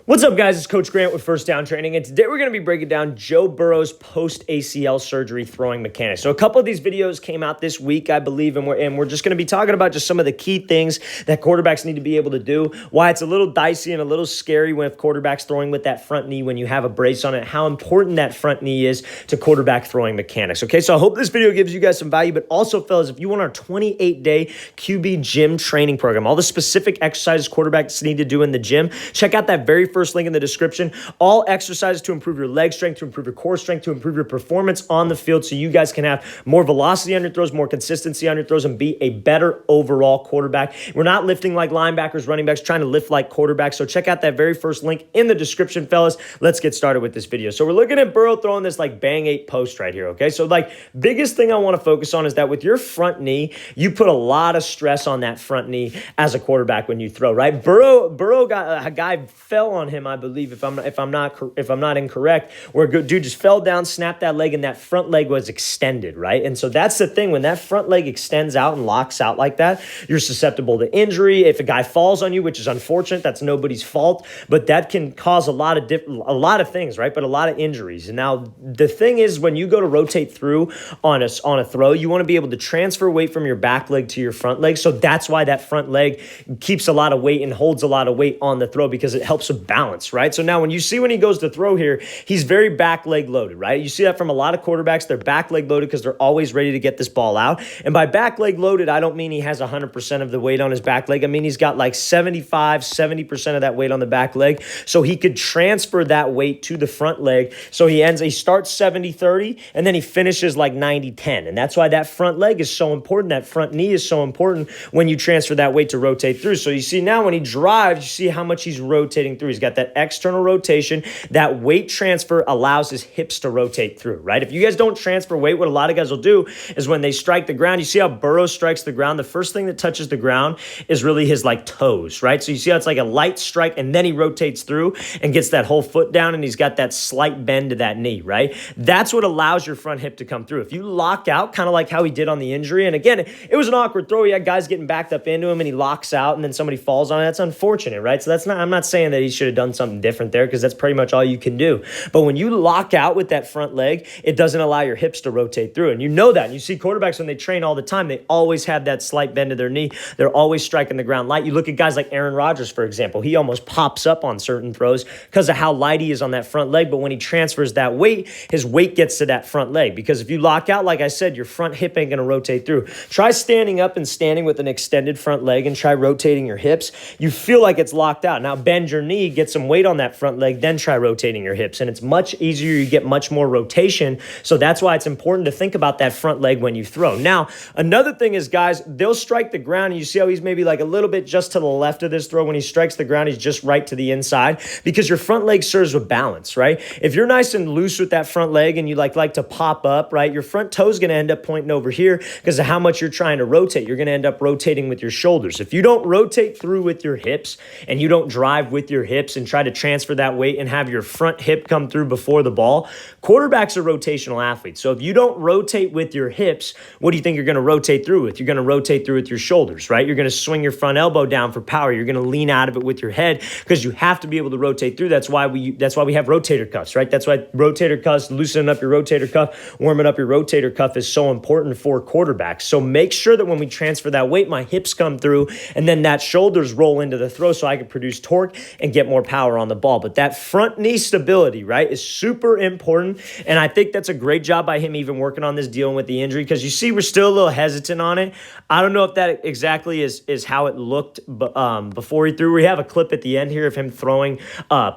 What's up, guys? It's Coach Grant with First Down Training, and today we're going to be breaking down Joe Burrow's post-ACL surgery throwing mechanics. So a couple of these videos came out this week, I believe, and we're just going to be talking about just some of the key things that quarterbacks need to be able to do, why it's a little dicey and a little scary when quarterbacks throwing with that front knee when you have a brace on it, how important that front knee is to quarterback throwing mechanics. Okay, so I hope this video gives you guys some value, but also, fellas, if you want our 28-day QB gym training program, all the specific exercises quarterbacks need to do in the gym, check out that very first link in the description. All exercises to improve your leg strength, to improve your core strength, to improve your performance on the field so you guys can have more velocity on your throws, more consistency on your throws, and be a better overall quarterback. We're not lifting like linebackers, running backs, trying to lift like quarterbacks. So check out that very first link in the description, fellas. Let's get started with this video. So we're looking at Burrow throwing this like bang 8 post right here, okay? So like biggest thing I want to focus on is that with your front knee, you put a lot of stress on that front knee as a quarterback when you throw, right? Burrow got a guy fell on him, I believe, if I'm not incorrect, where a dude just fell down, snapped that leg, and that front leg was extended, right? And so that's the thing. When that front leg extends out and locks out like that, you're susceptible to injury. If a guy falls on you, which is unfortunate, that's nobody's fault, but that can cause a lot of things, right? But a lot of injuries. And now the thing is, when you go to rotate through on a throw, you want to be able to transfer weight from your back leg to your front leg. So that's why that front leg keeps a lot of weight and holds a lot of weight on the throw, because it helps with balance, right? So now when you see when he goes to throw here, he's very back leg loaded, right? You see that from a lot of quarterbacks. They're back leg loaded because they're always ready to get this ball out. And by back leg loaded, I don't mean he has 100% of the weight on his back leg. I mean, he's got like 70% of that weight on the back leg. So he could transfer that weight to the front leg. So he starts 70-30 and then he finishes like 90-10. And that's why that front leg is so important. That front knee is so important when you transfer that weight to rotate through. So you see now when he drives, you see how much he's rotating through. He's got that external rotation. That weight transfer allows his hips to rotate through, right? If you guys don't transfer weight, what a lot of guys will do is when they strike the ground, you see how Burrow strikes the ground, the first thing that touches the ground is really his like toes, right? So you see how it's like a light strike and then he rotates through and gets that whole foot down and he's got that slight bend to that knee, right? That's what allows your front hip to come through. If you lock out, kind of like how he did on the injury, and again, it was an awkward throw. He had guys getting backed up into him and he locks out and then somebody falls on it. That's unfortunate, right? So I'm not saying that he should have done something different there, because that's pretty much all you can do. But when you lock out with that front leg, it doesn't allow your hips to rotate through. And you know that. And you see quarterbacks when they train all the time, they always have that slight bend to their knee. They're always striking the ground light. You look at guys like Aaron Rodgers, for example. He almost pops up on certain throws because of how light he is on that front leg. But when he transfers that weight, his weight gets to that front leg. Because if you lock out, like I said, your front hip ain't going to rotate through. Try standing up and standing with an extended front leg and try rotating your hips. You feel like it's locked out. Now bend your knee, get some weight on that front leg, then try rotating your hips. And it's much easier. You get much more rotation. So that's why it's important to think about that front leg when you throw. Now, another thing is, guys, they'll strike the ground and you see how he's maybe like a little bit just to the left of this throw. When he strikes the ground, he's just right to the inside, because your front leg serves with balance, right? If you're nice and loose with that front leg and you like to pop up, right, your front toe is going to end up pointing over here because of how much you're trying to rotate. You're going to end up rotating with your shoulders. If you don't rotate through with your hips and you don't drive with your hips and try to transfer that weight and have your front hip come through before the ball, quarterbacks are rotational athletes. So if you don't rotate with your hips, what do you think you're going to rotate through with? You're going to rotate through with your shoulders, right? You're going to swing your front elbow down for power. You're going to lean out of it with your head because you have to be able to rotate through. That's why we have rotator cuffs, right? That's why rotator cuffs, loosening up your rotator cuff, warming up your rotator cuff is so important for quarterbacks. So make sure that when we transfer that weight, my hips come through and then that shoulders roll into the throw so I can produce torque and get more power on the ball. But that front knee stability, right, is super important. And I think that's a great job by him even working on this, dealing with the injury, because you see we're still a little hesitant on it. I don't know if that exactly is how it looked before he threw. We have a clip at the end here of him throwing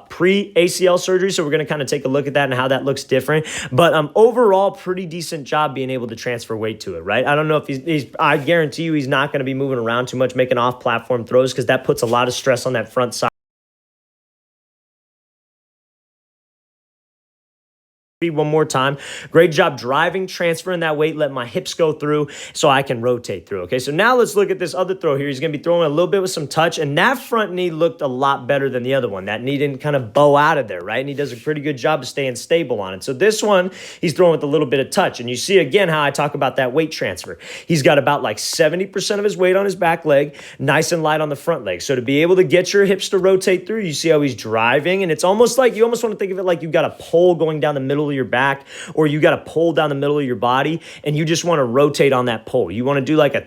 pre-ACL surgery, so we're going to kind of take a look at that and how that looks different. But overall, pretty decent job being able to transfer weight to it, right? I don't know if I guarantee you he's not going to be moving around too much, making off-platform throws, because that puts a lot of stress on that front side. one more time. Great job driving, transferring that weight, letting my hips go through so I can rotate through. Okay, so now let's look at this other throw here. He's going to be throwing a little bit with some touch, and that front knee looked a lot better than the other one. That knee didn't kind of bow out of there, right? And he does a pretty good job of staying stable on it. So this one, he's throwing with a little bit of touch, and you see again how I talk about that weight transfer. He's got about like 70% of his weight on his back leg, nice and light on the front leg. So to be able to get your hips to rotate through, you see how he's driving, and it's almost like you almost want to think of it like you've got a pole going down the middle of your back, or you got a pole down the middle of your body, and you just want to rotate on that pole. You want to do like a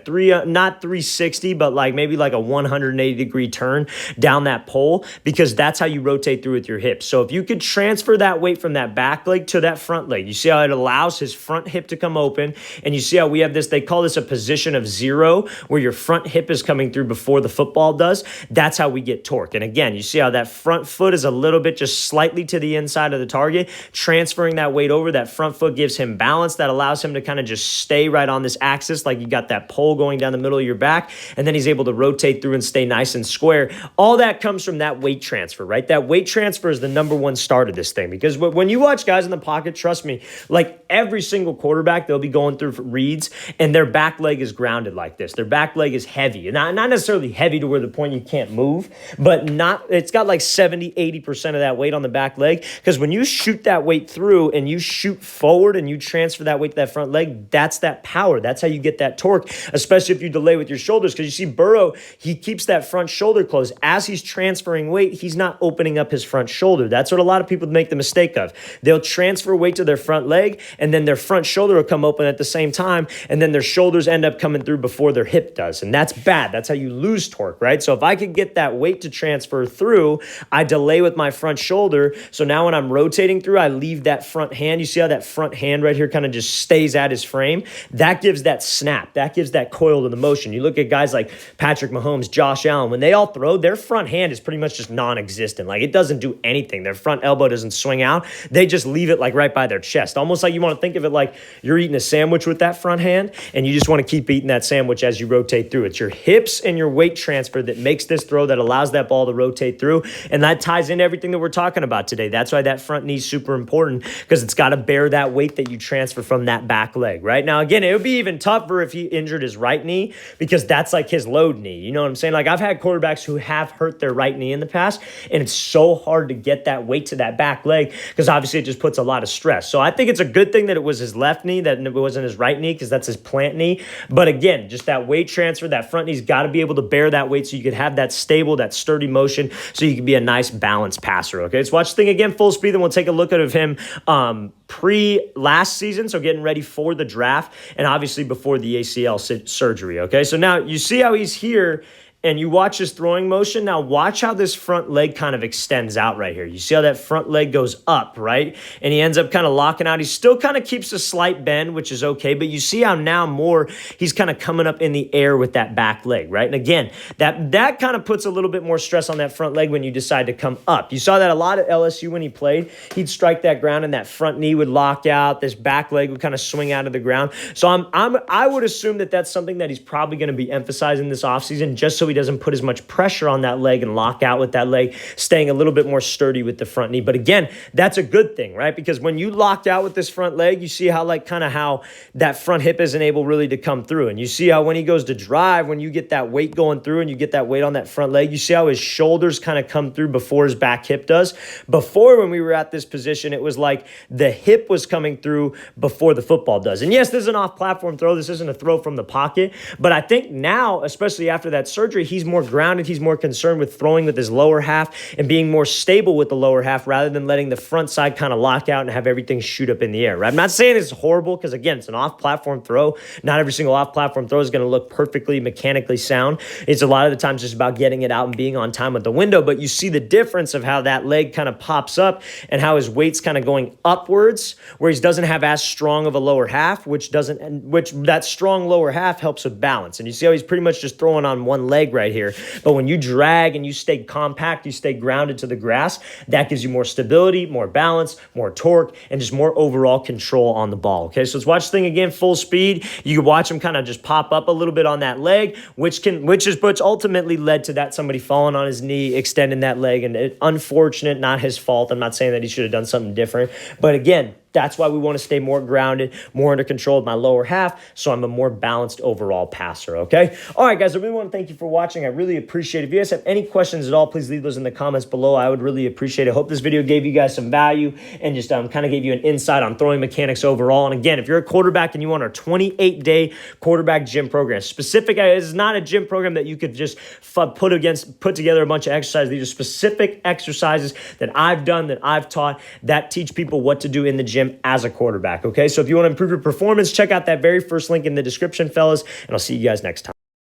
not 360, but like maybe like a 180-degree turn down that pole, because that's how you rotate through with your hips. So if you could transfer that weight from that back leg to that front leg, you see how it allows his front hip to come open, and you see how we have this, they call this a position of zero, where your front hip is coming through before the football does. That's how we get torque. And again, you see how that front foot is a little bit just slightly to the inside of the target, transferring that weight over. That front foot gives him balance that allows him to kind of just stay right on this axis, like you got that pole going down the middle of your back, and then he's able to rotate through and stay nice and square. All that comes from that weight transfer, right? That weight transfer is the number one start of this thing, because when you watch guys in the pocket, trust me, like every single quarterback, they'll be going through reads, and their back leg is grounded like this. Their back leg is heavy, not necessarily heavy to where the point you can't move, but it's got like 70, 80% of that weight on the back leg, because when you shoot that weight through and you shoot forward and you transfer that weight to that front leg, that's that power. That's how you get that torque, especially if you delay with your shoulders, because you see Burrow, he keeps that front shoulder closed. As he's transferring weight, he's not opening up his front shoulder. That's what a lot of people make the mistake of. They'll transfer weight to their front leg, and then their front shoulder will come open at the same time, and then their shoulders end up coming through before their hip does, and that's bad. That's how you lose torque, right? So if I could get that weight to transfer through, I delay with my front shoulder, so now when I'm rotating through, I leave that front hand. You see how that front hand right here kind of just stays at his frame? That gives that snap. That gives that coil to the motion. You look at guys like Patrick Mahomes, Josh Allen, when they all throw, their front hand is pretty much just non-existent. Like, it doesn't do anything. Their front elbow doesn't swing out. They just leave it like right by their chest. Almost like you want to think of it like you're eating a sandwich with that front hand, and you just want to keep eating that sandwich as you rotate through. It's your hips and your weight transfer that makes this throw, that allows that ball to rotate through, and that ties into everything that we're talking about today. That's why that front knee is super important, because it's got to bear that weight that you transfer from that back leg, right? Now, again, it would be even tougher if he injured his right knee, because that's like his load knee. You know what I'm saying? Like, I've had quarterbacks who have hurt their right knee in the past, and it's so hard to get that weight to that back leg, because obviously it just puts a lot of stress. So I think it's a good thing that it was his left knee, that it wasn't his right knee, because that's his plant knee. But again, just that weight transfer, that front knee's got to be able to bear that weight so you could have that stable, that sturdy motion, so you can be a nice balanced passer. Okay, let's watch the thing again full speed, and we'll take a look at him pre-last season, so getting ready for the draft, and obviously before the ACL surgery. Okay, so now you see how he's here, and you watch his throwing motion. Now watch how this front leg kind of extends out right here. You see how that front leg goes up, right? And he ends up kind of locking out. He still kind of keeps a slight bend, which is okay, but you see how now more he's kind of coming up in the air with that back leg, right? And again, that kind of puts a little bit more stress on that front leg when you decide to come up. You saw that a lot at LSU when he played. He'd strike that ground, and that front knee would lock out. This back leg would kind of swing out of the ground. So I would assume that that's something that he's probably going to be emphasizing this offseason, just so he doesn't put as much pressure on that leg and lock out with that leg, staying a little bit more sturdy with the front knee. But again, that's a good thing, right? Because when you lock out with this front leg, you see how how that front hip isn't able really to come through. And you see how when he goes to drive, when you get that weight going through and you get that weight on that front leg, you see how his shoulders kind of come through before his back hip does. Before, when we were at this position, it was like the hip was coming through before the football does. And yes, this is an off-platform throw. This isn't a throw from the pocket. But I think now, especially after that surgery, he's more grounded. He's more concerned with throwing with his lower half and being more stable with the lower half, rather than letting the front side kind of lock out and have everything shoot up in the air, right? I'm not saying it's horrible, because again, it's an off-platform throw. Not every single off-platform throw is going to look perfectly mechanically sound. It's a lot of the times just about getting it out and being on time with the window, but you see the difference of how that leg kind of pops up and how his weight's kind of going upwards, where he doesn't have as strong of a lower half, which that strong lower half helps with balance. And you see how he's pretty much just throwing on one leg right here. But when you drag and you stay compact, you stay grounded to the grass, that gives you more stability, more balance, more torque, and just more overall control on the ball. Okay, so let's watch the thing again full speed. You can watch him kind of just pop up a little bit on that leg, which ultimately led to that somebody falling on his knee, extending that leg, and unfortunate, not his fault. I'm not saying that he should have done something different, but again, That's why we want to stay more grounded, more under control of my lower half, so I'm a more balanced overall passer, okay? All right, guys, I really want to thank you for watching. I really appreciate it. If you guys have any questions at all, please leave those in the comments below. I would really appreciate it. I hope this video gave you guys some value and just kind of gave you an insight on throwing mechanics overall. And again, if you're a quarterback and you want our 28-day quarterback gym program, specific, this is not a gym program that you could just put together a bunch of exercises. These are specific exercises that I've done, that I've taught, that teach people what to do in the gym as a quarterback, okay? So if you want to improve your performance, check out that very first link in the description, fellas, and I'll see you guys next time.